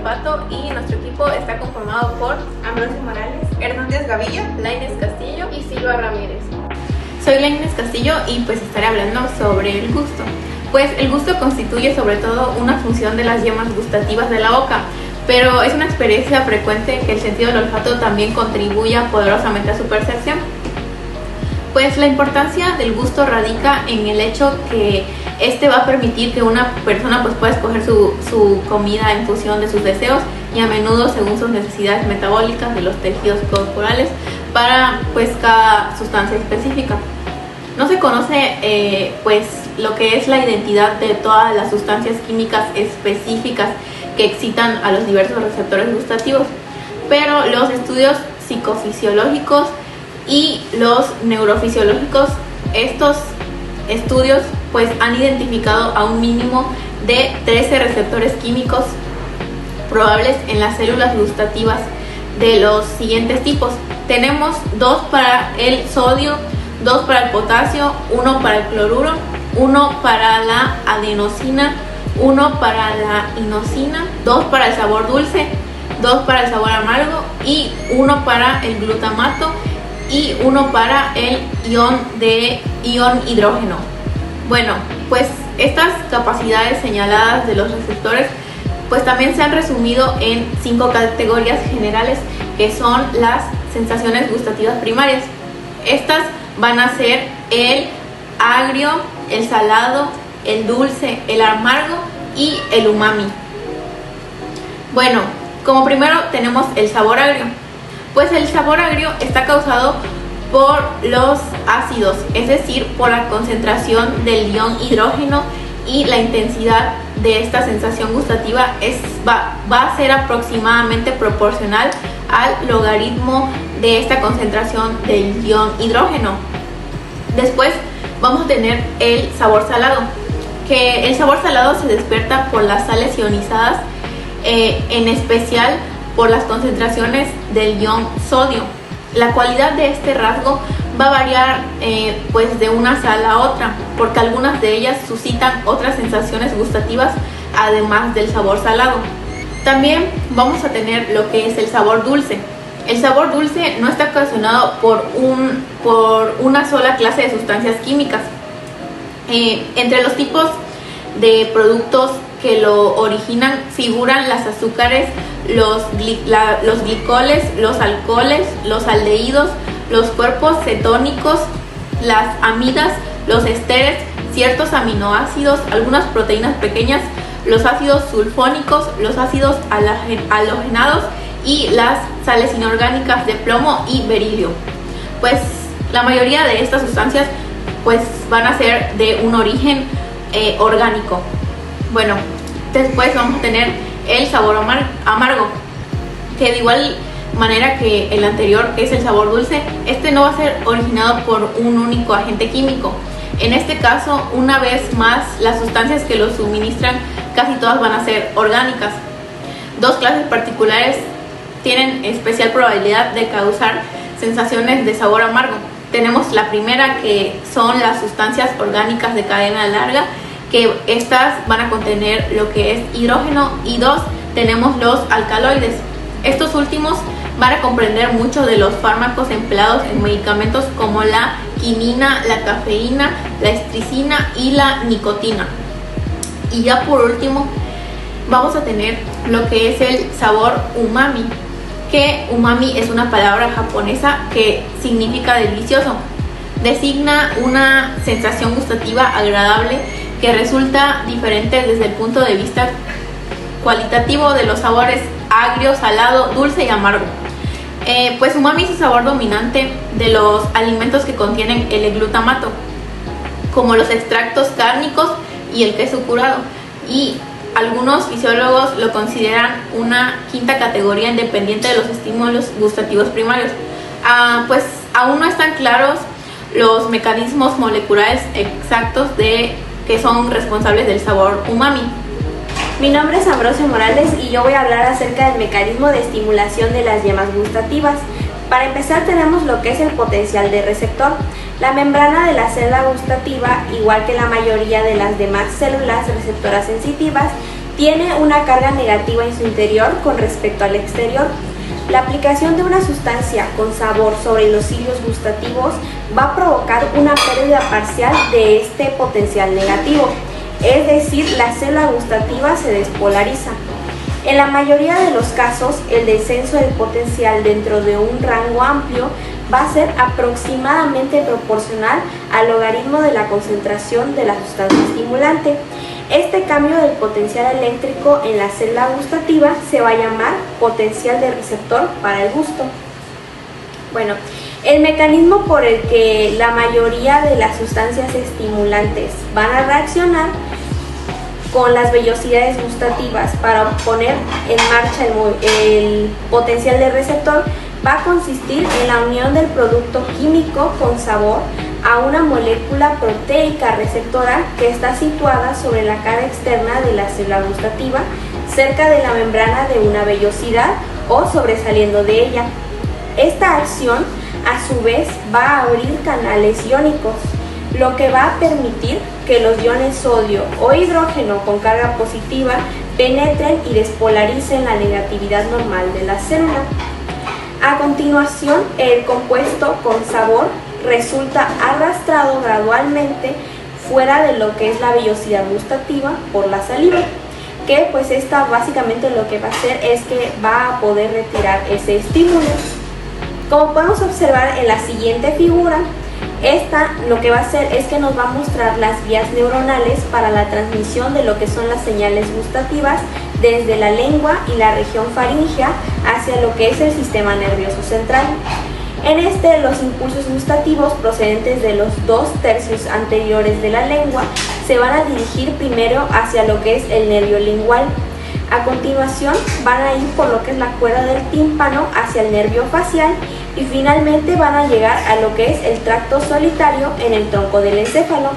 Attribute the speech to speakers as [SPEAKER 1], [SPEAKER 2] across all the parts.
[SPEAKER 1] olfato y nuestro equipo está conformado por
[SPEAKER 2] Ambrosio Morales,
[SPEAKER 3] Hernández Gaviria,
[SPEAKER 1] Lainez Castillo
[SPEAKER 4] y Silva Ramírez.
[SPEAKER 1] Soy Lainez Castillo y pues estaré hablando sobre el gusto. Pues el gusto constituye sobre todo una función de las yemas gustativas de la boca, pero es una experiencia frecuente que el sentido del olfato también contribuya poderosamente a su percepción. Pues la importancia del gusto radica en el hecho que este va a permitir que una persona pues pueda escoger su comida en función de sus deseos y a menudo según sus necesidades metabólicas de los tejidos corporales para pues cada sustancia específica. No se conoce pues lo que es la identidad de todas las sustancias químicas específicas que excitan a los diversos receptores gustativos, pero los estudios psicofisiológicos y los neurofisiológicos, estos estudios pues han identificado a un mínimo de 13 receptores químicos probables en las células gustativas de los siguientes tipos. Tenemos 2 para el sodio, 2 para el potasio, 1 para el cloruro, 1 para la adenosina, 1 para la inosina, 2 para el sabor dulce, 2 para el sabor amargo y 1 para el glutamato y 1 para el ion hidrógeno. Bueno, pues estas capacidades señaladas de los receptores pues también se han resumido en 5 categorías generales que son las sensaciones gustativas primarias. Estas van a ser el agrio, el salado, el dulce, el amargo y el umami. Bueno, como primero tenemos el sabor agrio. Pues el sabor agrio está causado por los ácidos, es decir, por la concentración del ion hidrógeno y la intensidad de esta sensación gustativa va a ser aproximadamente proporcional al logaritmo de esta concentración del ion hidrógeno. Después vamos a tener el sabor salado, que el sabor salado se despierta por las sales ionizadas, en especial por las concentraciones del ion sodio. La cualidad de este rasgo va a variar pues de una sal a otra, porque algunas de ellas suscitan otras sensaciones gustativas además del sabor salado. También vamos a tener lo que es el sabor dulce. El sabor dulce no está ocasionado por una sola clase de sustancias químicas. Entre los tipos de productos que lo originan figuran las azúcares, los glicoles, los alcoholes, los aldehídos, los cuerpos cetónicos, las amidas, los esteres, ciertos aminoácidos, algunas proteínas pequeñas, los ácidos sulfónicos, los ácidos halogenados y las sales inorgánicas de plomo y berilio. Pues la mayoría de estas sustancias pues van a ser de un origen orgánico. Bueno, después vamos a tener el sabor amargo, que de igual manera que el anterior, que es el sabor dulce, este no va a ser originado por un único agente químico. En este caso, una vez más, las sustancias que lo suministran casi todas van a ser orgánicas. 2 clases particulares tienen especial probabilidad de causar sensaciones de sabor amargo. Tenemos la primera, que son las sustancias orgánicas de cadena larga, que estas van a contener lo que es hidrógeno, y 2 tenemos los alcaloides. Estos últimos van a comprender muchos de los fármacos empleados en medicamentos como la quinina, la cafeína, la estricina y la nicotina. Y ya por último vamos a tener lo que es el sabor umami, que umami es una palabra japonesa que significa delicioso. Designa una sensación gustativa agradable que resulta diferente desde el punto de vista cualitativo de los sabores agrio, salado, dulce y amargo. Pues umami es el sabor dominante de los alimentos que contienen el glutamato, como los extractos cárnicos y el queso curado, y algunos fisiólogos lo consideran una quinta categoría independiente de los estímulos gustativos primarios. Pues aún no están claros los mecanismos moleculares exactos que son responsables del sabor umami.
[SPEAKER 2] Mi nombre es Ambrosio Morales y yo voy a hablar acerca del mecanismo de estimulación de las yemas gustativas. Para empezar tenemos lo que es el potencial de receptor. La membrana de la célula gustativa, igual que la mayoría de las demás células receptoras sensitivas, tiene una carga negativa en su interior con respecto al exterior. La aplicación de una sustancia con sabor sobre los cilios gustativos va a provocar una pérdida parcial de este potencial negativo, es decir, la célula gustativa se despolariza. En la mayoría de los casos, el descenso del potencial dentro de un rango amplio va a ser aproximadamente proporcional al logaritmo de la concentración de la sustancia estimulante. Este cambio del potencial eléctrico en la célula gustativa se va a llamar potencial de receptor para el gusto. Bueno, el mecanismo por el que la mayoría de las sustancias estimulantes van a reaccionar con las vellosidades gustativas para poner en marcha el potencial de receptor va a consistir en la unión del producto químico con sabor a una molécula proteica receptora que está situada sobre la cara externa de la célula gustativa, cerca de la membrana de una vellosidad o sobresaliendo de ella. Esta acción, a su vez, va a abrir canales iónicos, lo que va a permitir que los iones sodio o hidrógeno con carga positiva penetren y despolaricen la negatividad normal de la célula. A continuación, el compuesto con sabor resulta arrastrado gradualmente fuera de lo que es la vellosidad gustativa por la saliva, que pues esta básicamente lo que va a hacer es que va a poder retirar ese estímulo. Como podemos observar en la siguiente figura, esta lo que va a hacer es que nos va a mostrar las vías neuronales para la transmisión de lo que son las señales gustativas desde la lengua y la región faríngea hacia lo que es el sistema nervioso central. En este, los impulsos gustativos procedentes de los 2/3 anteriores de la lengua se van a dirigir primero hacia lo que es el nervio lingual. A continuación, van a ir por lo que es la cuerda del tímpano hacia el nervio facial y finalmente van a llegar a lo que es el tracto solitario en el tronco del encéfalo.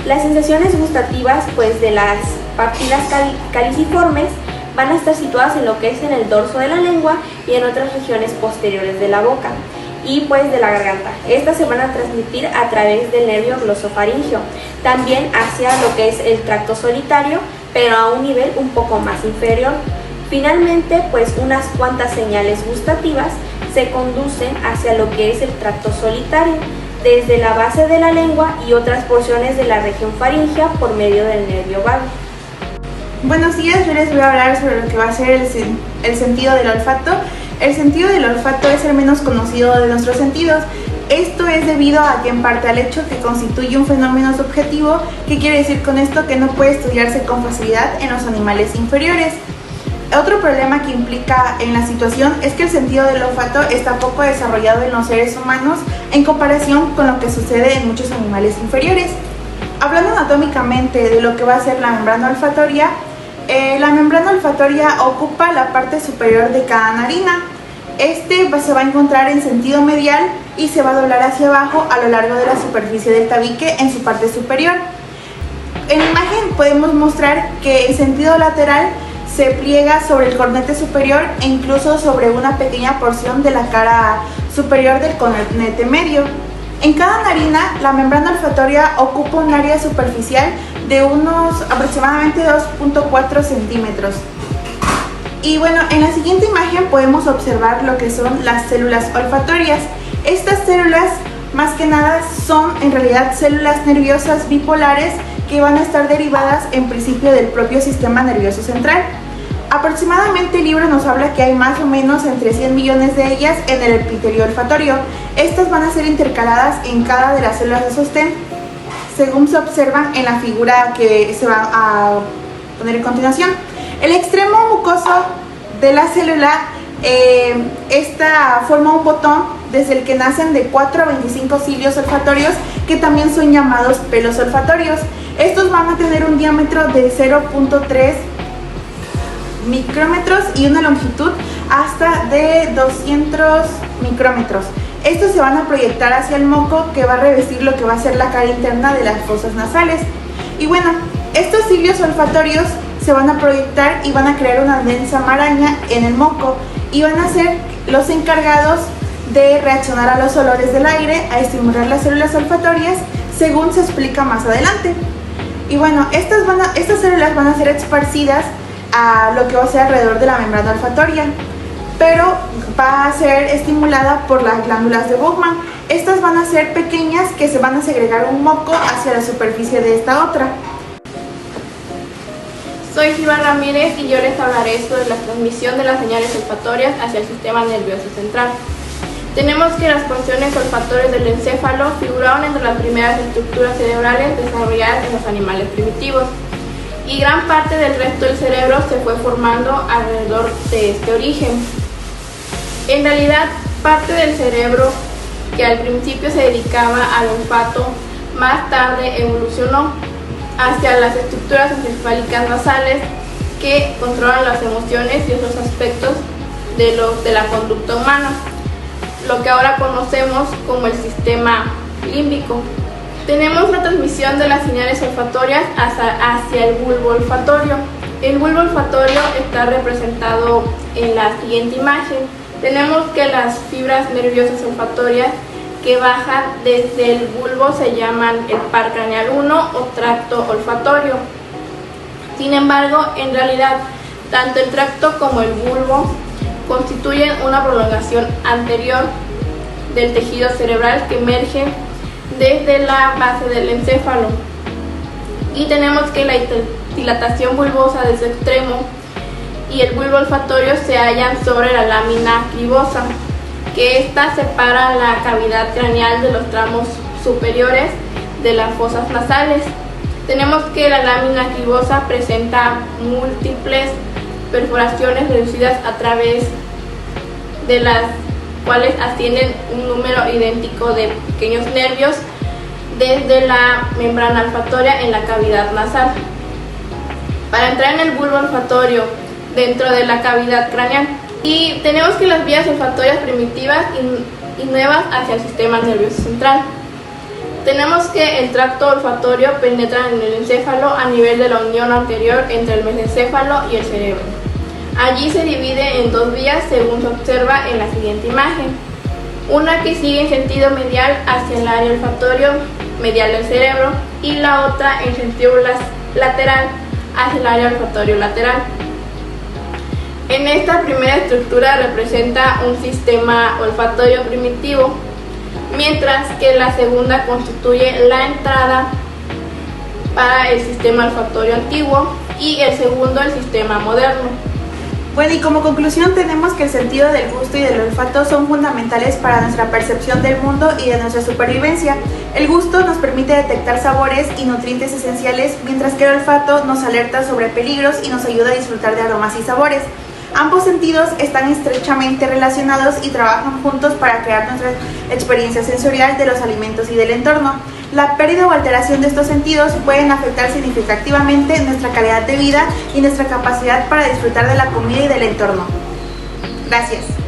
[SPEAKER 2] Las sensaciones gustativas pues de las papilas caliciformes van a estar situadas en lo que es en el dorso de la lengua y en otras regiones posteriores de la boca y pues de la garganta. Estas se van a transmitir a través del nervio glosofaríngeo, también hacia lo que es el tracto solitario, pero a un nivel un poco más inferior. Finalmente, pues unas cuantas señales gustativas se conducen hacia lo que es el tracto solitario, desde la base de la lengua y otras porciones de la región faríngea por medio del nervio vago.
[SPEAKER 3] Buenos días, yo les voy a hablar sobre lo que va a ser el sentido del olfato. El sentido del olfato es el menos conocido de nuestros sentidos. Esto es debido a que en parte al hecho que constituye un fenómeno subjetivo, que quiere decir con esto que no puede estudiarse con facilidad en los animales inferiores. Otro problema que implica en la situación es que el sentido del olfato está poco desarrollado en los seres humanos en comparación con lo que sucede en muchos animales inferiores. Hablando anatómicamente de lo que va a ser la membrana olfatoria, la membrana olfatoria ocupa la parte superior de cada narina. Se va a encontrar en sentido medial y se va a doblar hacia abajo a lo largo de la superficie del tabique en su parte superior. En la imagen podemos mostrar que en sentido lateral se pliega sobre el cornete superior e incluso sobre una pequeña porción de la cara superior del cornete medio. En cada narina, la membrana olfatoria ocupa un área superficial de unos aproximadamente 2.4 centímetros. Y bueno, en la siguiente imagen podemos observar lo que son las células olfatorias. Estas células, más que nada, son en realidad células nerviosas bipolares que van a estar derivadas en principio del propio sistema nervioso central. Aproximadamente el libro nos habla que hay más o menos entre 100 millones de ellas en el epitelio olfatorio. Estas van a ser intercaladas en cada de las células de sostén, según se observan en la figura que se va a poner en continuación. El extremo mucoso de la célula, esta forma un botón desde el que nacen de 4 a 25 cilios olfatorios, que también son llamados pelos olfatorios. Estos van a tener un diámetro de 0.3 micrómetros y una longitud hasta de 200 micrómetros. Estos se van a proyectar hacia el moco, que va a revestir lo que va a ser la cara interna de las fosas nasales. Y bueno, estos cilios olfatorios se van a proyectar y van a crear una densa maraña en el moco y van a ser los encargados de reaccionar a los olores del aire, a estimular las células olfatorias, según se explica más adelante. Y bueno, estas células van a ser esparcidas a lo que va a ser alrededor de la membrana olfatoria, pero va a ser estimulada por las glándulas de Bowman. Estas van a ser pequeñas que se van a segregar un moco hacia la superficie de esta otra.
[SPEAKER 4] Soy Silva Ramírez y yo les hablaré sobre la transmisión de las señales olfatorias hacia el sistema nervioso central. Tenemos que las funciones olfatorias del encéfalo figuraron entre las primeras estructuras cerebrales desarrolladas en los animales primitivos, y gran parte del resto del cerebro se fue formando alrededor de este origen. En realidad, parte del cerebro que al principio se dedicaba al olfato, más tarde evolucionó hacia las estructuras encefálicas basales que controlan las emociones y otros aspectos de la conducta humana, lo que ahora conocemos como el sistema límbico. Tenemos la transmisión de las señales olfatorias hacia el bulbo olfatorio. El bulbo olfatorio está representado en la siguiente imagen. Tenemos que las fibras nerviosas olfatorias que bajan desde el bulbo se llaman el par craneal 1 o tracto olfatorio. Sin embargo, en realidad, tanto el tracto como el bulbo constituyen una prolongación anterior del tejido cerebral que emerge desde la base del encéfalo. Y tenemos que la dilatación bulbosa de su extremo y el bulbo olfatorio se hallan sobre la lámina cribosa, que ésta separa la cavidad craneal de los tramos superiores de las fosas nasales. Tenemos que la lámina cribosa presenta múltiples perforaciones reducidas a través de las cuales ascienden un número idéntico de pequeños nervios desde la membrana olfatoria en la cavidad nasal. Para entrar en el bulbo olfatorio dentro de la cavidad craneal, y tenemos que las vías olfatorias primitivas y nuevas hacia el sistema nervioso central. Tenemos que el tracto olfatorio penetra en el encéfalo a nivel de la unión anterior entre el mesencéfalo y el cerebro. Allí se divide en dos vías según se observa en la siguiente imagen. Una que sigue en sentido medial hacia el área olfatorio medial del cerebro y la otra en sentido lateral hacia el área olfatorio lateral. En esta primera estructura representa un sistema olfatorio primitivo, mientras que la segunda constituye la entrada para el sistema olfatorio antiguo y el segundo el sistema moderno.
[SPEAKER 3] Bueno, y como conclusión tenemos que el sentido del gusto y del olfato son fundamentales para nuestra percepción del mundo y de nuestra supervivencia. El gusto nos permite detectar sabores y nutrientes esenciales, mientras que el olfato nos alerta sobre peligros y nos ayuda a disfrutar de aromas y sabores. Ambos sentidos están estrechamente relacionados y trabajan juntos para crear nuestra experiencia sensorial de los alimentos y del entorno. La pérdida o alteración de estos sentidos pueden afectar significativamente nuestra calidad de vida y nuestra capacidad para disfrutar de la comida y del entorno. Gracias.